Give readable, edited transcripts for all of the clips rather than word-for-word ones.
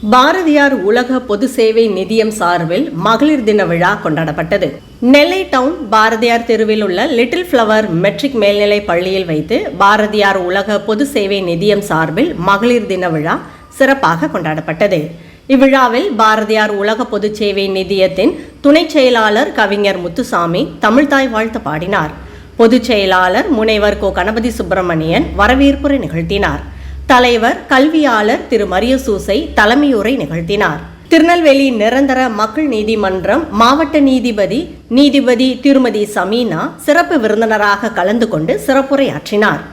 பாரதியார் உலக பொது சேவை நிதியம் சார்பில் மகளிர் தின விழா கொண்டாடப்பட்டது. நெல்லை டவுன் பாரதியார் தெருவில் உள்ள லிட்டில் ஃப்ளவர் மெட்ரிக் மேல்நிலை பள்ளியில் வைத்து பாரதியார் உலக பொது சேவை நிதியம் சார்பில் மகளிர் தின விழா சிறப்பாக கொண்டாடப்பட்டது. இவ்விழாவில் பாரதியார் உலக பொது சேவை நிதியத்தின் துணை செயலாளர் கவிஞர் முத்துசாமி தமிழ்தாய் வாழ்த்து பாடினார். பொதுச் செயலாளர் முனைவர் கோ கணபதி சுப்பிரமணியன் வரவேற்புரை நிகழ்த்தினார். தலைவர் கல்வியாளர் திரு மரியசூசை தலைமையுரை நிகழ்த்தினார். திருநெல்வேலி நிரந்தர மக்கள் நீதிமன்றம் மாவட்ட நீதிபதி திருமதி சமீனா சிறப்பு விருந்தினராக கலந்து கொண்டு சிறப்புரையாற்றினார்.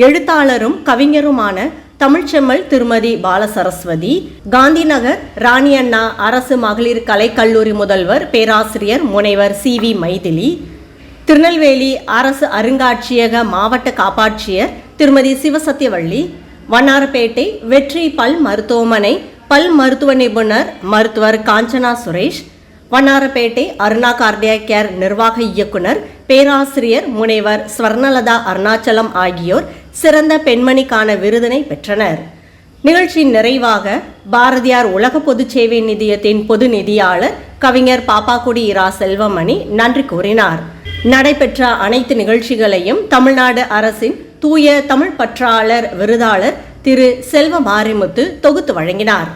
எழுத்தாளரும் கவிஞருமான தமிழ்ச்செம்மல் திருமதி பாலசரஸ்வதி, காந்திநகர் ராணியண்ணா அரசு மகளிர் கலைக்கல்லூரி முதல்வர் பேராசிரியர் முனைவர் சி.வி. மைதிலி, திருநெல்வேலி அரசு அருங்காட்சியக மாவட்ட காப்பாட்சியர் திருமதி சிவசத்தியவள்ளி, வண்ணாரப்பேட்டை வெற்றி பல் மருத்துவமனை பல் மருத்துவ நிபுணர் மருத்துவர் காஞ்சனா சுரேஷ், வண்ணாரப்பேட்டை அருணா கார்டியாக் கேர் நிர்வாக இயக்குனர் பேராசிரியர் முனைவர் ஸ்வர்ணலதா அருணாச்சலம் ஆகியோர் சிறந்த பெண்மணிக்கான விருதினை பெற்றனர். நிகழ்ச்சியின் நிறைவாக பாரதியார் உலக பொது சேவை நிதியத்தின் பொது நிதியாளர் கவிஞர் பாப்பாக்குடி இரா செல்வமணி நன்றி கூறினார். நடைபெற்ற அனைத்து நிகழ்ச்சிகளையும் தமிழ்நாடு அரசின் தூய தமிழ் பற்றாளர் விருதாளர் திரு செல்வ மாரிமுத்து தொகுத்து வழங்கினார்.